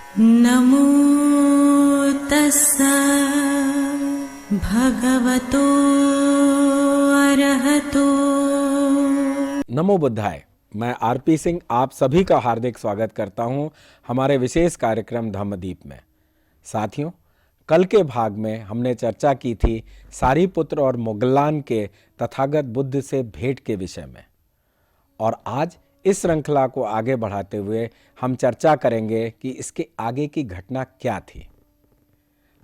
नमो तस्सा भगवतो अरहतो। नमो बुद्धाय। मैं आरपी सिंह आप सभी का हार्दिक स्वागत करता हूं हमारे विशेष कार्यक्रम धम्मदीप में। साथियों, कल के भाग में हमने चर्चा की थी सारीपुत्र और मोगलान के तथागत बुद्ध से भेंट के विषय में, और आज इस श्रृंखला को आगे बढ़ाते हुए हम चर्चा करेंगे कि इसके आगे की घटना क्या थी।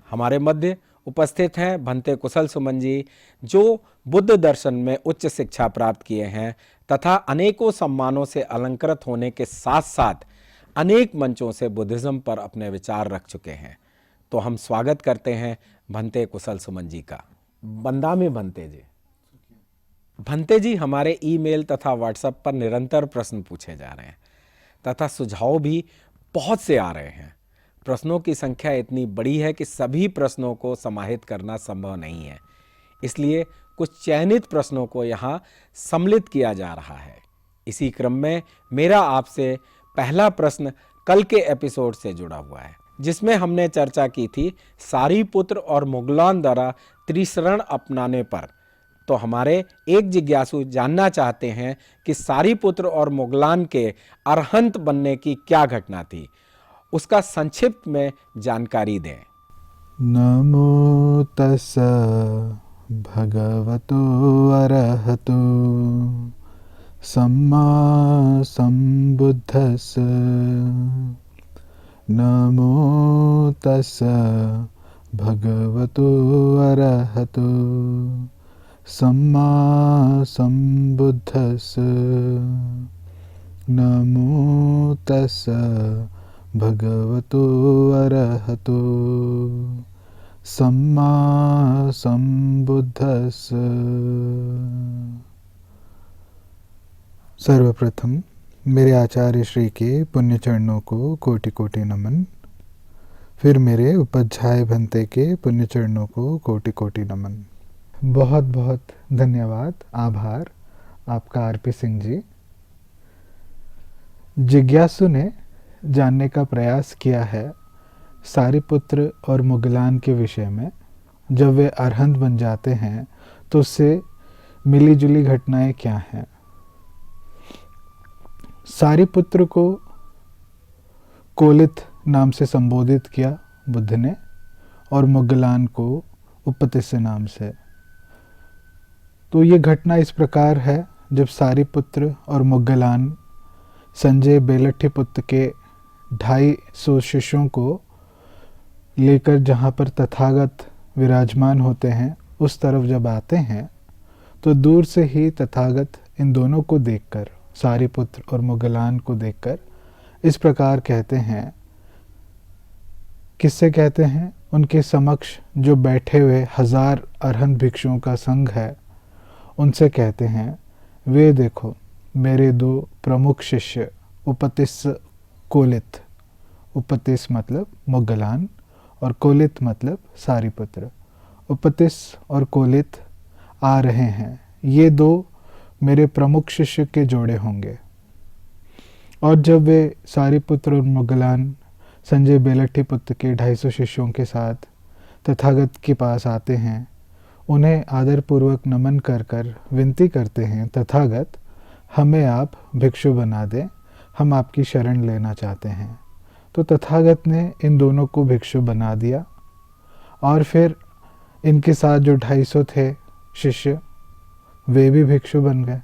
हमारे मध्य उपस्थित हैं भंते कुशल सुमन जी, जो बुद्ध दर्शन में उच्च शिक्षा प्राप्त किए हैं तथा अनेकों सम्मानों से अलंकृत होने के साथ साथ अनेक मंचों से बुद्धिज्म पर अपने विचार रख चुके हैं। तो हम स्वागत करते हैं भंते कुशल सुमन जी का। बंदामी भंते जी। भंते जी, हमारे ईमेल तथा व्हाट्सएप पर निरंतर प्रश्न पूछे जा रहे हैं तथा सुझाव भी बहुत से आ रहे हैं। प्रश्नों की संख्या इतनी बड़ी है कि सभी प्रश्नों को समाहित करना संभव नहीं है, इसलिए कुछ चयनित प्रश्नों को यहाँ सम्मिलित किया जा रहा है। इसी क्रम में मेरा आपसे पहला प्रश्न कल के एपिसोड से जुड़ा हुआ है, जिसमें हमने चर्चा की थी सारीपुत्र और मोगलान द्वारा त्रिशरण अपनाने पर। तो हमारे एक जिज्ञासु जानना चाहते हैं कि सारीपुत्र और मोगलान के अरहंत बनने की क्या घटना थी, उसका संक्षिप्त में जानकारी दें। नमो तस्सा भगवतो अरहतो सम्मा सम्बुद्धस्स। नमो तस्सा भगवतो अरहतो सम्मा सम्बुद्धस्स। नमो तस्सा भगवतो अरहतो सम्मा सम्बुद्धस्स। सर्वप्रथम मेरे आचार्य श्री के पुण्य चरणों को कोटि कोटि नमन। फिर मेरे उपाध्याय भंते के पुण्य चरणों को कोटि कोटि नमन। बहुत बहुत धन्यवाद, आभार आपका आरपी सिंह जी। जिज्ञासु ने जानने का प्रयास किया है सारीपुत्र और मोगलान के विषय में। जब वे अरहंत बन जाते हैं तो उससे मिली जुली घटनाएं क्या हैं। सारीपुत्र को कोलित नाम से संबोधित किया बुद्ध ने, और मोगलान को उपतिस्स नाम से। तो ये घटना इस प्रकार है, जब सारीपुत्र और मोगलान संजय बेलट्ठीपुत्र के 250 शिष्यों को लेकर जहाँ पर तथागत विराजमान होते हैं उस तरफ जब आते हैं, तो दूर से ही तथागत इन दोनों को देखकर, सारीपुत्र और मोगलान को देखकर इस प्रकार कहते हैं। किससे कहते हैं? उनके समक्ष जो बैठे हुए 1000 अरहंत भिक्षुओं का संघ है, उनसे कहते हैं, वे देखो मेरे 2 प्रमुख शिष्य उपतिस्स कोलित। उपतिस्स मतलब मोगलान और कोलित मतलब सारीपुत्र। उपतिस्स और कोलित आ रहे हैं। ये 2 मेरे प्रमुख शिष्य के जोड़े होंगे। और जब वे सारीपुत्र और मोगलान संजय बेलट्ठीपुत्र के 250 शिष्यों के साथ तथागत के पास आते हैं, उन्हें आदरपूर्वक नमन कर कर विनती करते हैं, तथागत हमें आप भिक्षु बना दें, हम आपकी शरण लेना चाहते हैं। तो तथागत ने इन दोनों को भिक्षु बना दिया, और फिर इनके साथ जो 250 थे शिष्य, वे भी भिक्षु बन गए।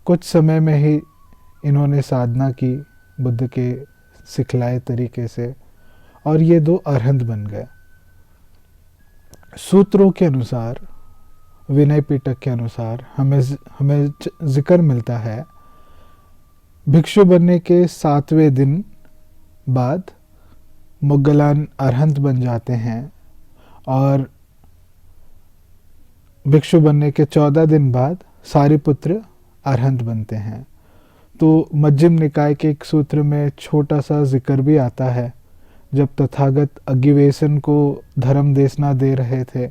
कुछ समय में ही इन्होंने साधना की बुद्ध के सिखलाए तरीके से, और ये 2 अरहंत बन गए। सूत्रों के अनुसार, विनय पिटक के अनुसार हमें जिक्र मिलता है, भिक्षु बनने के 7वें दिन बाद मोगलान अरहंत बन जाते हैं, और भिक्षु बनने के 14 दिन बाद सारीपुत्र अरहंत बनते हैं। तो मध्यम निकाय के एक सूत्र में छोटा सा जिक्र भी आता है, जब तथागत अग्गिवेशन को धर्म देशना दे रहे थे,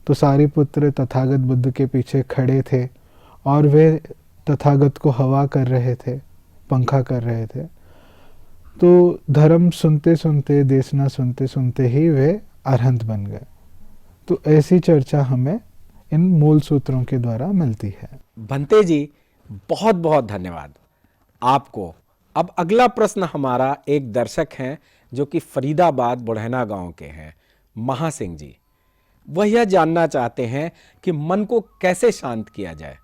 तो सारीपुत्र तथागत बुद्ध के पीछे खड़े थे और वे तथागत को हवा कर रहे थे, पंखा कर रहे थे। तो धर्म सुनते सुनते, देशना सुनते सुनते ही वे अरहंत बन गए। तो ऐसी चर्चा हमें इन मूल सूत्रों के द्वारा मिलती है। भंते जी, बहुत बहुत धन्यवाद आपको। अब अगला प्रश्न हमारा एक दर्शक हैं जो कि फरीदाबाद बुढ़ैना गांव के हैं, महासिंह जी। वह यह जानना चाहते हैं कि मन को कैसे शांत किया जाए।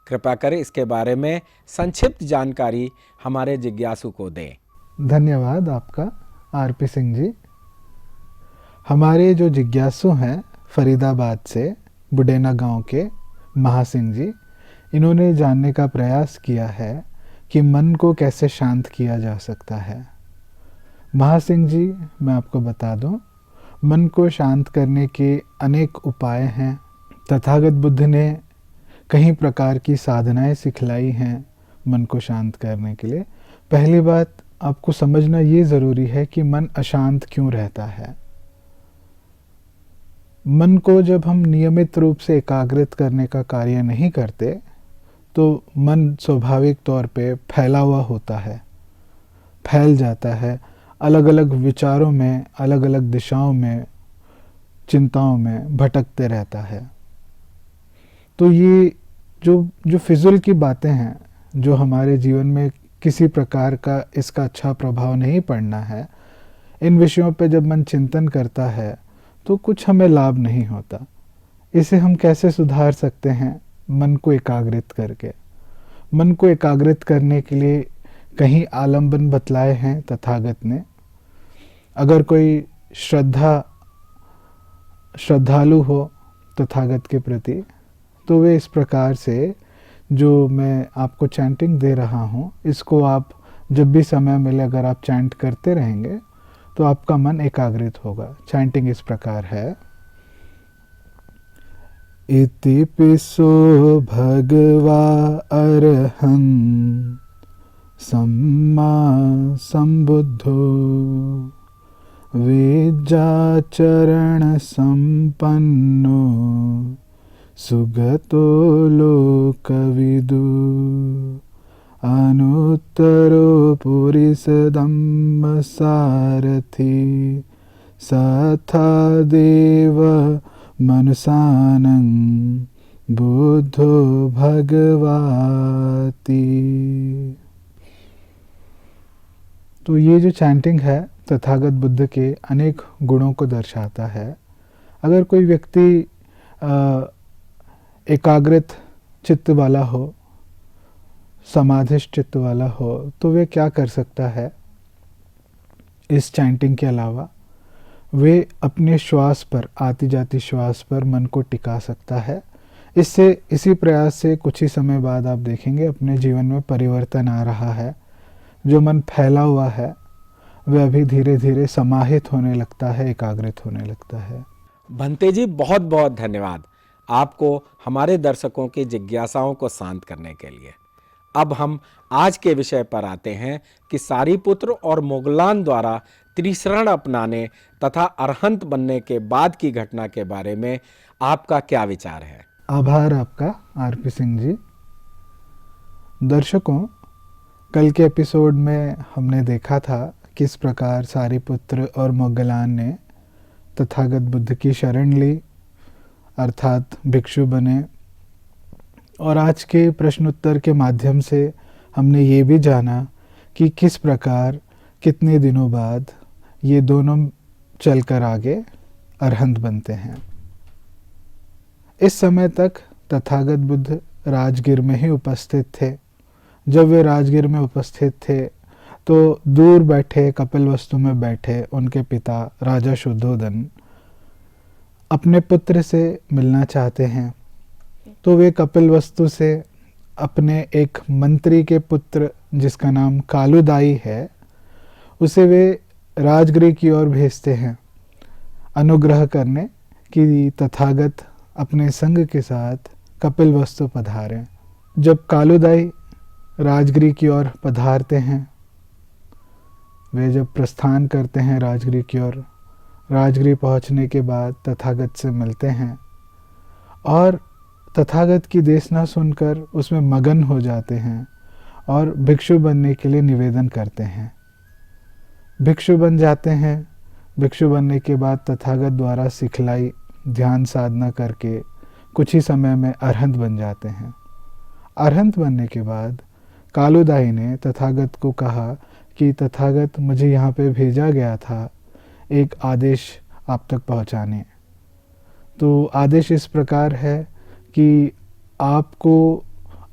कृपया करें इसके बारे में संक्षिप्त जानकारी हमारे जिज्ञासु को दें। धन्यवाद आपका आरपी सिंह जी। हमारे जो जिज्ञासु हैं फरीदाबाद से बुढ़ैना गांव के महासिंह जी, इन्होंने जानने का प्रयास किया है कि मन को कैसे शांत किया जा सकता है। महासिंह जी, मैं आपको बता दूं, मन को शांत करने के अनेक उपाय हैं। तथागत बुद्ध ने कई प्रकार की साधनाएं सिखलाई हैं मन को शांत करने के लिए। पहली बात, आपको समझना ये ज़रूरी है कि मन अशांत क्यों रहता है। मन को जब हम नियमित रूप से एकाग्रित करने का कार्य नहीं करते तो मन स्वाभाविक तौर पे फैला हुआ होता है, फैल जाता है, अलग अलग विचारों में, अलग अलग दिशाओं में, चिंताओं में भटकते रहता है। तो ये जो फिजूल की बातें हैं, जो हमारे जीवन में किसी प्रकार का इसका अच्छा प्रभाव नहीं पड़ना है, इन विषयों पे जब मन चिंतन करता है तो कुछ हमें लाभ नहीं होता। इसे हम कैसे सुधार सकते हैं? मन को एकाग्रित करके। मन को एकाग्रित करने के लिए कहीं आलंबन बतलाए हैं तथागत ने। अगर कोई श्रद्धालु हो तथागत के प्रति, तो वे इस प्रकार से, जो मैं आपको चैंटिंग दे रहा हूँ, इसको आप जब भी समय मिले अगर आप चैंट करते रहेंगे तो आपका मन एकाग्रित होगा। चैंटिंग इस प्रकार है। इति पिसो भगवा अरहं सम्मा संबुद्धो विद्याचरण संपन्नो सुगतो लोकविदु अनुत्तरो पुरिसदम्म सारथि सथा देव मनुषानं बुद्धो भगवाति। तो ये जो चैंटिंग है तथागत बुद्ध के अनेक गुणों को दर्शाता है। अगर कोई व्यक्ति एकाग्रित चित्त वाला हो, समाधिष्ठ चित्त वाला हो, तो वे क्या कर सकता है? इस चैंटिंग के अलावा वे अपने श्वास पर, आती जाती श्वास पर मन को टिका सकता है। इसी प्रयास से कुछ ही समय बाद आप देखेंगे अपने जीवन में परिवर्तन आ रहा है। जो मन फैला हुआ है वह अभी धीरे धीरे समाहित होने लगता है, एकाग्रित होने लगता है। भंते जी, बहुत बहुत धन्यवाद आपको हमारे दर्शकों की जिज्ञासाओं को शांत करने के लिए। अब हम आज के विषय पर आते हैं कि सारीपुत्र और मोगलान द्वारा त्रिशरण अपनाने तथा अरहंत बनने के बाद की घटना के बारे में आपका क्या विचार है? आभार आपका आरपी सिंह जी। दर्शकों, कल के एपिसोड में हमने देखा था किस प्रकार सारीपुत्र और मोगलान ने तथागत बुद्ध की शरण ली, अर्थात भिक्षु बने। और आज के प्रश्नोत्तर के माध्यम से हमने ये भी जाना कि किस प्रकार कितने दिनों बाद ये दोनों चलकर आगे अरहंत बनते हैं। इस समय तक तथागत बुद्ध राजगीर में ही उपस्थित थे। जब वे राजगीर में उपस्थित थे तो दूर बैठे, कपिलवस्तु में बैठे उनके पिता राजा शुद्धोदन अपने पुत्र से मिलना चाहते हैं। तो वे कपिलवस्तु से अपने एक मंत्री के पुत्र, जिसका नाम कालुदाई है, उसे वे राजगृह की ओर भेजते हैं अनुग्रह करने कि तथागत अपने संग के साथ कपिलवस्तु पधारें। जब कालुदाई राजगृह की ओर पधारते हैं, वे जब प्रस्थान करते हैं राजगृह की ओर, राजगृह पहुंचने के बाद तथागत से मिलते हैं और तथागत की देशना सुनकर उसमें मगन हो जाते हैं और भिक्षु बनने के लिए निवेदन करते हैं। भिक्षु बन जाते हैं। भिक्षु बनने के बाद तथागत द्वारा सिखलाई ध्यान साधना करके कुछ ही समय में अरहंत बन जाते हैं। अरहंत बनने के बाद कालुदाई ने तथागत को कहा कि तथागत, मुझे यहाँ पे भेजा गया था एक आदेश आप तक पहुँचाने। तो आदेश इस प्रकार है कि आपको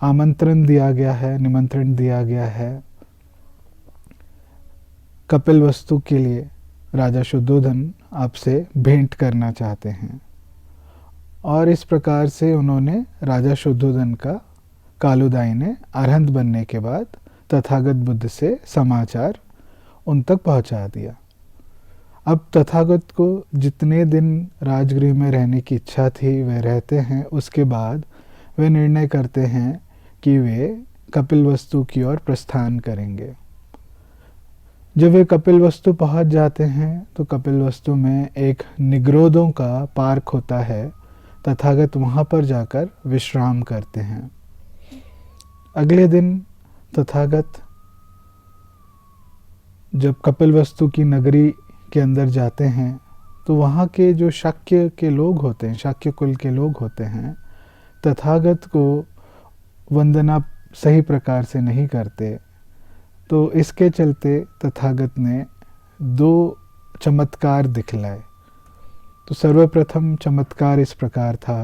आमंत्रण दिया गया है, निमंत्रण दिया गया है कपिलवस्तु के लिए। राजा शुद्धोधन आपसे भेंट करना चाहते हैं। और इस प्रकार से उन्होंने राजा शुद्धोधन का कालुदाई ने अरहंत बनने के बाद तथागत बुद्ध से समाचार उन तक पहुंचा दिया। अब तथागत को जितने दिन राजगृह में रहने की इच्छा थी वे रहते हैं। उसके बाद वे निर्णय करते हैं कि वे कपिलवस्तु की ओर प्रस्थान करेंगे। जब वे कपिलवस्तु पहुंच जाते हैं तो कपिलवस्तु में एक निग्रोधों का पार्क होता है। तथागत वहां पर जाकर विश्राम करते हैं। अगले दिन तथागत जब कपिलवस्तु की नगरी के अंदर जाते हैं तो वहाँ के जो शाक्य के लोग होते हैं, शाक्य कुल के लोग होते हैं, तथागत को वंदना सही प्रकार से नहीं करते। तो इसके चलते तथागत ने 2 चमत्कार दिखलाए। तो सर्वप्रथम चमत्कार इस प्रकार था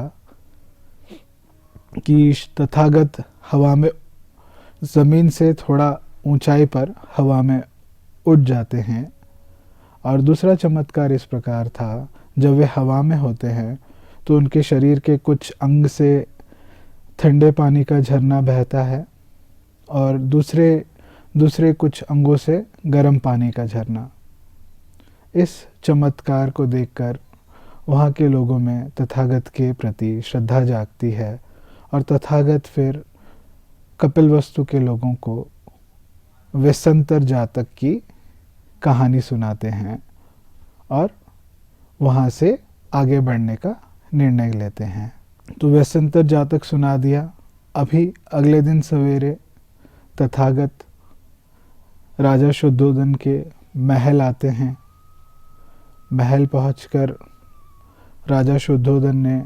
कि तथागत हवा में, ज़मीन से थोड़ा ऊंचाई पर हवा में उड़ जाते हैं। और दूसरा चमत्कार इस प्रकार था, जब वे हवा में होते हैं तो उनके शरीर के कुछ अंग से ठंडे पानी का झरना बहता है और दूसरे कुछ अंगों से गर्म पानी का झरना। इस चमत्कार को देखकर वहाँ के लोगों में तथागत के प्रति श्रद्धा जागती है और तथागत फिर कपिलवस्तु के लोगों को वेसंतर जातक की कहानी सुनाते हैं और वहाँ से आगे बढ़ने का निर्णय लेते हैं। तो वेसंतर जातक सुना दिया। अभी अगले दिन सवेरे तथागत राजा शुद्धोधन के महल आते हैं। महल पहुंचकर राजा शुद्धोधन ने,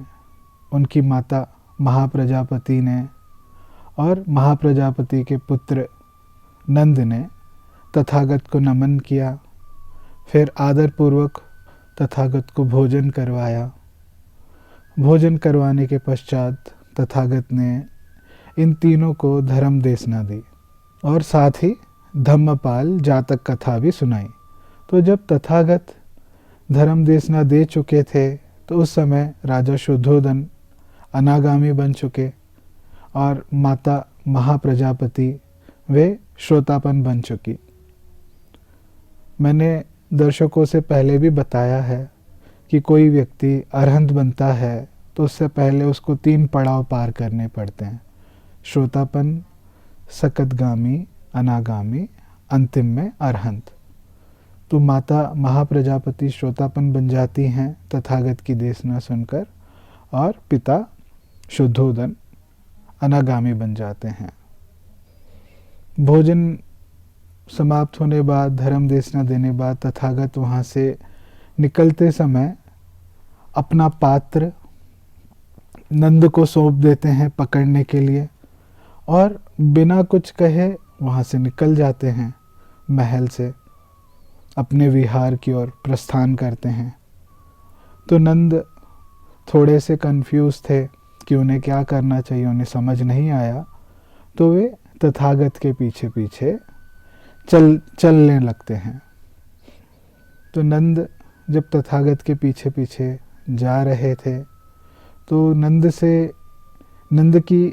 उनकी माता महाप्रजापति ने और महाप्रजापति के पुत्र नंद ने तथागत को नमन किया। फिर आदर पूर्वक तथागत को भोजन करवाया। भोजन करवाने के पश्चात तथागत ने इन तीनों को धर्म देशना दी और साथ ही धम्मपाल जातक कथा भी सुनाई। तो जब तथागत धर्म देशना दे चुके थे तो उस समय राजा शुद्धोधन अनागामी बन चुके और माता महाप्रजापति वे श्रोतापन बन चुकी। मैंने दर्शकों से पहले भी बताया है कि कोई व्यक्ति अरहंत बनता है तो उससे पहले उसको 3 पड़ाव पार करने पड़ते हैं: श्रोतापन, सकतगामी, अनागामी, अंतिम में अरहंत। तो माता महाप्रजापति श्रोतापन बन जाती हैं तथागत की देशना सुनकर और पिता शुद्धोधन अनागामी बन जाते हैं। भोजन समाप्त होने बाद, धर्म देशना देने बाद तथागत वहाँ से निकलते समय अपना पात्र नंद को सौंप देते हैं पकड़ने के लिए और बिना कुछ कहे वहाँ से निकल जाते हैं। महल से अपने विहार की ओर प्रस्थान करते हैं। तो नंद थोड़े से कंफ्यूज थे कि उन्हें क्या करना चाहिए, उन्हें समझ नहीं आया। तो वे तथागत के पीछे पीछे चलने लगते हैं। तो नंद जब तथागत के पीछे पीछे जा रहे थे तो नंद की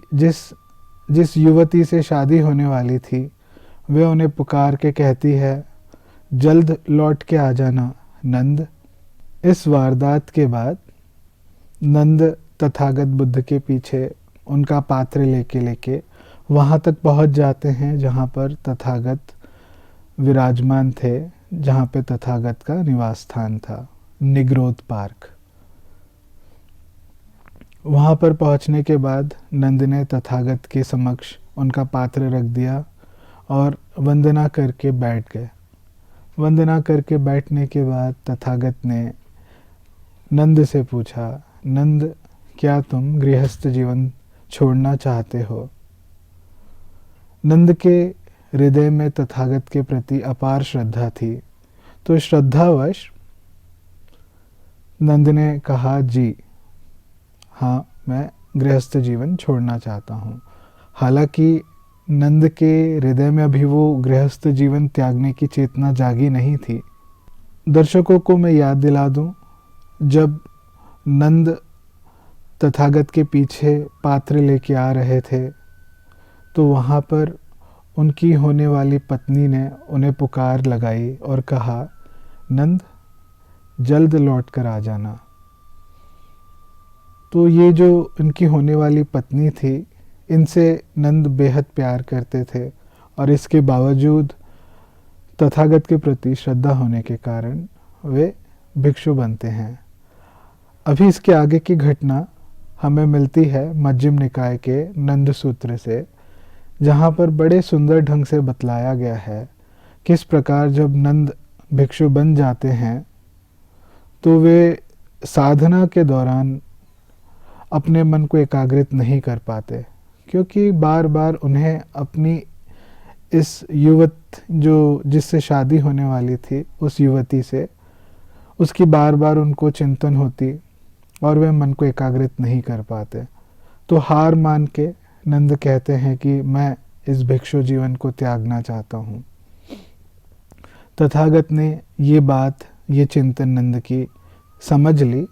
जिस युवती से शादी होने वाली थी वे उन्हें पुकार के कहती है, जल्द लौट के आ जाना नंद। इस वारदात के बाद नंद तथागत बुद्ध के पीछे उनका पात्र लेके वहाँ तक पहुँच जाते हैं जहाँ पर तथागत विराजमान थे, जहाँ पे तथागत का निवास स्थान था, निग्रोध पार्क। वहाँ पर पहुँचने के बाद नंद ने तथागत के समक्ष उनका पात्र रख दिया और वंदना करके बैठ गए। वंदना करके बैठने के बाद तथागत ने नंद से पूछा, नंद, क्या तुम गृहस्थ जीवन छोड़ना चाहते हो? नंद के हृदय में तथागत के प्रति अपार श्रद्धा थी, तो श्रद्धावश नंद ने कहा, जी हाँ, मैं गृहस्थ जीवन छोड़ना चाहता हूँ। हालांकि नंद के हृदय में अभी वो गृहस्थ जीवन त्यागने की चेतना जागी नहीं थी। दर्शकों को मैं याद दिला दूं, जब नंद तथागत के पीछे पात्र लेके आ रहे थे, तो वहाँ पर उनकी होने वाली पत्नी ने उन्हें पुकार लगाई और कहा, नंद, जल्द लौट कर आ जाना। तो ये जो इनकी होने वाली पत्नी थी, इनसे नंद बेहद प्यार करते थे, और इसके बावजूद तथागत के प्रति श्रद्धा होने के कारण वे भिक्षु बनते हैं। अभी इसके आगे की घटना हमें मिलती है मध्यम निकाय के नंद सूत्र से, जहाँ पर बड़े सुंदर ढंग से बतलाया गया है किस प्रकार जब नंद भिक्षु बन जाते हैं तो वे साधना के दौरान अपने मन को एकाग्रित नहीं कर पाते, क्योंकि बार बार उन्हें अपनी इस युवत जो जिससे शादी होने वाली थी उस युवती से उसकी बार बार उनको चिंतन होती और वे मन को एकाग्रित नहीं कर पाते। तो हार मान के नंद कहते हैं कि मैं इस भिक्षु जीवन को त्यागना चाहता हूँ। तथागत ने ये बात, ये चिंतन नंद की समझ ली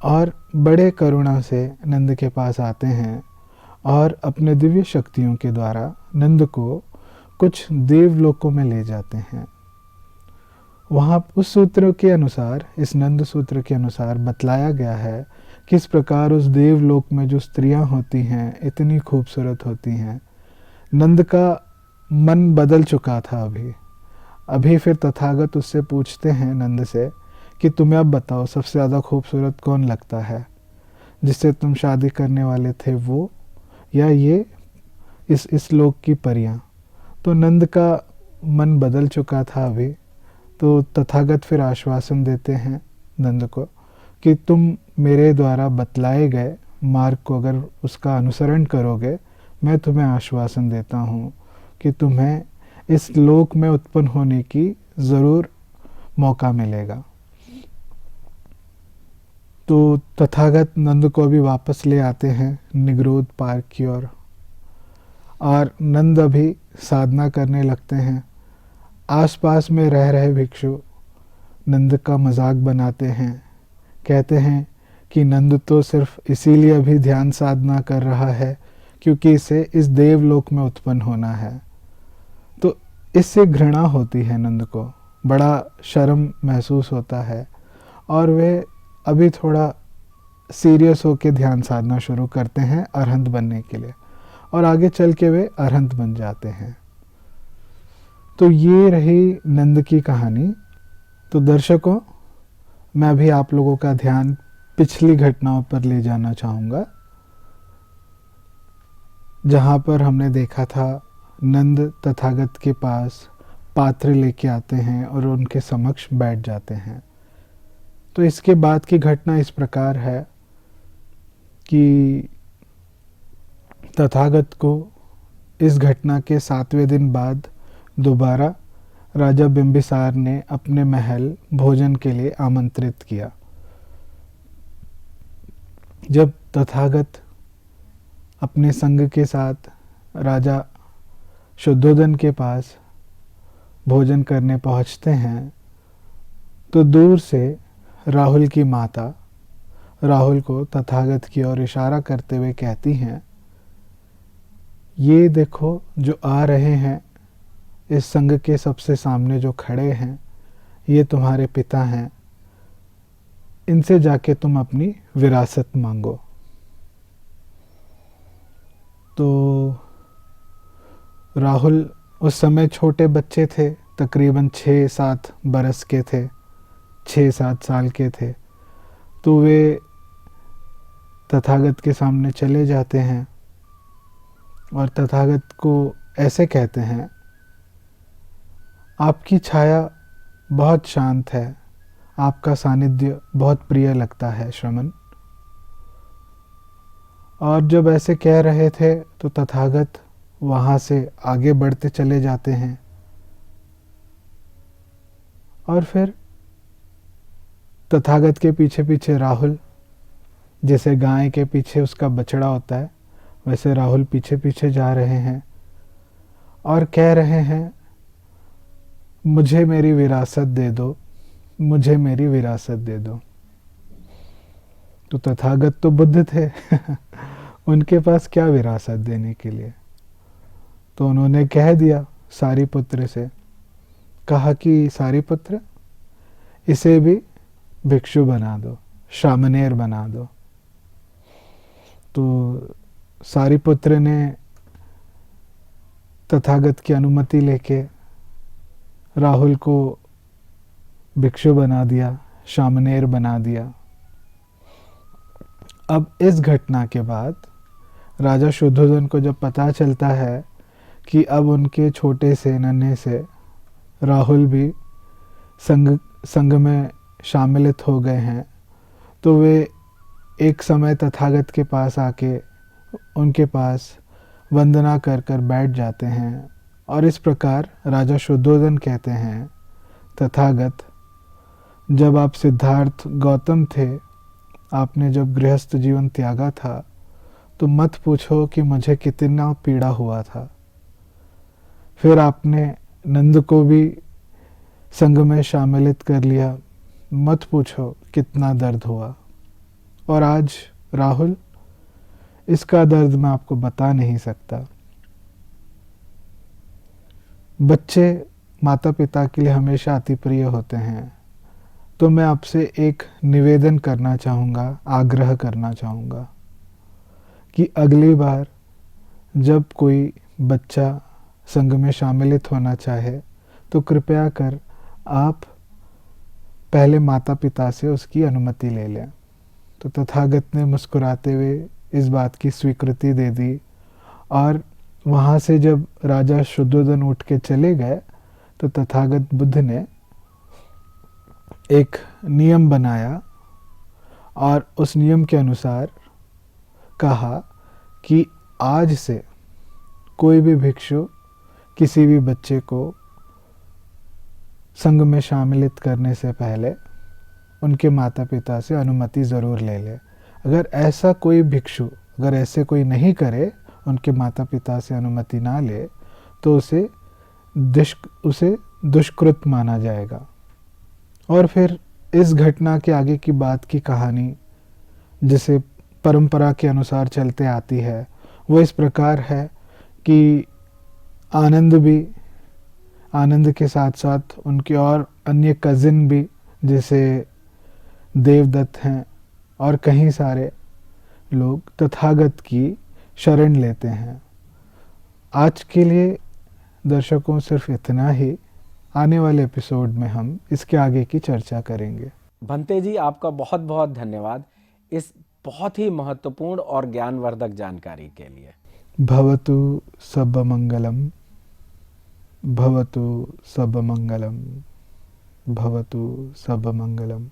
और बड़े करुणा से नंद के पास आते हैं और अपने दिव्य शक्तियों के द्वारा नंद को कुछ देवलोकों में ले जाते हैं। वहाँ उस सूत्र के अनुसार, इस नंद सूत्र के अनुसार बतलाया गया है किस प्रकार उस देवलोक में जो स्त्रियां होती हैं इतनी खूबसूरत होती हैं। नंद का मन बदल चुका था अभी फिर तथागत उससे पूछते हैं नंद से कि तुम्हें अब बताओ सबसे ज़्यादा खूबसूरत कौन लगता है, जिससे तुम शादी करने वाले थे, वो या ये इस लोक की परियां। तो नंद का मन बदल चुका था तो तथागत फिर आश्वासन देते हैं नंद को कि तुम मेरे द्वारा बतलाए गए मार्ग को अगर उसका अनुसरण करोगे, मैं तुम्हें आश्वासन देता हूँ कि तुम्हें इस लोक में उत्पन्न होने की ज़रूर मौका मिलेगा। तो तथागत नंद को अभी वापस ले आते हैं निगरोध पार्क की ओर, और नंद अभी साधना करने लगते हैं। आसपास में रह रहे भिक्षु नंद का मजाक बनाते हैं, कहते हैं कि नंद तो सिर्फ इसीलिए अभी ध्यान साधना कर रहा है क्योंकि इसे इस देवलोक में उत्पन्न होना है। तो इससे घृणा होती है नंद को, बड़ा शर्म महसूस होता है और वे अभी थोड़ा सीरियस होकर ध्यान साधना शुरू करते हैं अरहंत बनने के लिए, और आगे चल के वे अरहंत बन जाते हैं। तो ये रही नंद की कहानी। तो दर्शकों, मैं अभी आप लोगों का ध्यान पिछली घटनाओं पर ले जाना चाहूँगा, जहाँ पर हमने देखा था नंद तथागत के पास पात्र लेके आते हैं और उनके समक्ष बैठ जाते हैं। तो इसके बाद की घटना इस प्रकार है कि तथागत को इस घटना के 7वें दिन बाद दोबारा राजा बिंबिसार ने अपने महल भोजन के लिए आमंत्रित किया। जब तथागत अपने संग के साथ राजा शुद्धोदन के पास भोजन करने पहुंचते हैं तो दूर से राहुल की माता राहुल को तथागत की ओर इशारा करते हुए कहती हैं, ये देखो जो आ रहे हैं, इस संग के सबसे सामने जो खड़े हैं, ये तुम्हारे पिता हैं, इनसे जाके तुम अपनी विरासत मांगो। तो राहुल उस समय छोटे बच्चे थे, तकरीबन 6-7 बरस के थे, 6-7 साल के थे। तो वे तथागत के सामने चले जाते हैं और तथागत को ऐसे कहते हैं, आपकी छाया बहुत शांत है, आपका सानिध्य बहुत प्रिय लगता है श्रमण। और जब ऐसे कह रहे थे तो तथागत वहाँ से आगे बढ़ते चले जाते हैं। और फिर तथागत के पीछे पीछे राहुल, जैसे गाय के पीछे उसका बछड़ा होता है, वैसे राहुल पीछे पीछे जा रहे हैं और कह रहे हैं, मुझे मेरी विरासत दे दो, मुझे मेरी विरासत दे दो। तो तथागत तो बुद्ध थे उनके पास क्या विरासत देने के लिए। तो उन्होंने कह दिया सारिपुत्र से, कहा कि सारिपुत्र, इसे भी भिक्षु बना दो, शामनेर बना दो। तो सारिपुत्र ने तथागत की अनुमति लेके राहुल को भिक्षु बना दिया, शामनेर बना दिया। अब इस घटना के बाद राजा शुद्धोधन को जब पता चलता है कि अब उनके छोटे से नन्हे से राहुल भी संघ में शामिलित हो गए हैं, तो वे एक समय तथागत के पास आके उनके पास वंदना कर कर बैठ जाते हैं। और इस प्रकार राजा शुद्धोधन कहते हैं, तथागत, जब आप सिद्धार्थ गौतम थे, आपने जब गृहस्थ जीवन त्यागा था, तो मत पूछो कि मुझे कितना पीड़ा हुआ था। फिर आपने नंद को भी संग में शामिलित कर लिया, मत पूछो कितना दर्द हुआ। और आज राहुल, इसका दर्द मैं आपको बता नहीं सकता। बच्चे माता पिता के लिए हमेशा अति प्रिय होते हैं। तो मैं आपसे एक निवेदन करना चाहूँगा, आग्रह करना चाहूँगा कि अगली बार जब कोई बच्चा संघ में शामिलित होना चाहे, तो कृपया कर आप पहले माता पिता से उसकी अनुमति ले लें। तो तथागत ने मुस्कुराते हुए इस बात की स्वीकृति दे दी। और वहाँ से जब राजा शुद्धोधन उठ के चले गए, तो तथागत बुद्ध ने एक नियम बनाया और उस नियम के अनुसार कहा कि आज से कोई भी भिक्षु किसी भी बच्चे को संघ में शामिलित करने से पहले उनके माता पिता से अनुमति ज़रूर ले ले। अगर ऐसा कोई भिक्षु, अगर ऐसे कोई नहीं करे, उनके माता पिता से अनुमति ना ले, तो उसे दुष्कृत माना जाएगा। और फिर इस घटना के आगे की बात की कहानी, जिसे परंपरा के अनुसार चलते आती है, वो इस प्रकार है कि आनंद के साथ साथ उनके और अन्य कज़िन भी, जैसे देवदत्त हैं और कहीं सारे लोग तथागत की शरण लेते हैं। आज के लिए दर्शकों सिर्फ इतना ही। आने वाले एपिसोड में हम इसके आगे की चर्चा करेंगे। भंते जी, आपका बहुत बहुत धन्यवाद इस बहुत ही महत्वपूर्ण और ज्ञानवर्धक जानकारी के लिए। भवतु सब मंगलम, भवतु सब मंगलम, भवतु सब मंगलम।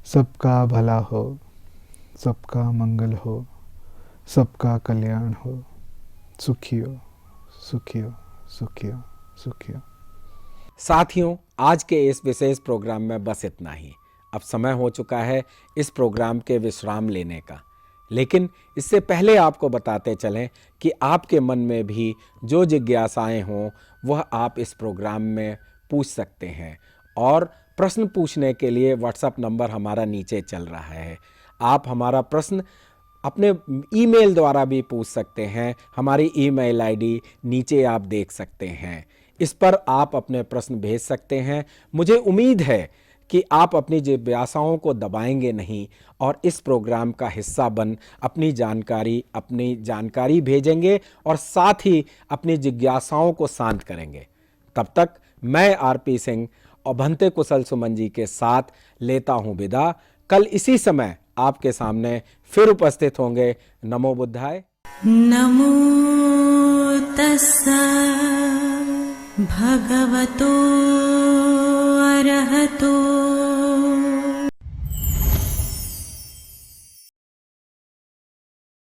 सबका भला हो, सबका मंगल हो, सबका कल्याण हो। सुखी हो, सुखी हो, सुखी हो, सुखी हो। साथियों, आज के इस विशेष प्रोग्राम में बस इतना ही। अब समय हो चुका है इस प्रोग्राम के विश्राम लेने का, लेकिन इससे पहले आपको बताते चलें कि आपके मन में भी जो जिज्ञासाएं हों वह आप इस प्रोग्राम में पूछ सकते हैं। और प्रश्न पूछने के लिए व्हाट्सएप नंबर हमारा नीचे चल रहा है। आप हमारा प्रश्न अपने ईमेल द्वारा भी पूछ सकते हैं। हमारी ईमेल आईडी नीचे आप देख सकते हैं। इस पर आप अपने प्रश्न भेज सकते हैं। मुझे उम्मीद है कि आप अपनी जिज्ञासाओं को दबाएंगे नहीं और इस प्रोग्राम का हिस्सा बन अपनी जानकारी भेजेंगे और साथ ही अपनी जिज्ञासाओं को शांत करेंगे। तब तक मैं आरपी सिंह और भंते कुशल सुमन जी के साथ लेता हूं विदा। कल इसी समय आपके सामने फिर उपस्थित होंगे। नमो बुद्धाय। नमो तस्सा भगवतो अरहतो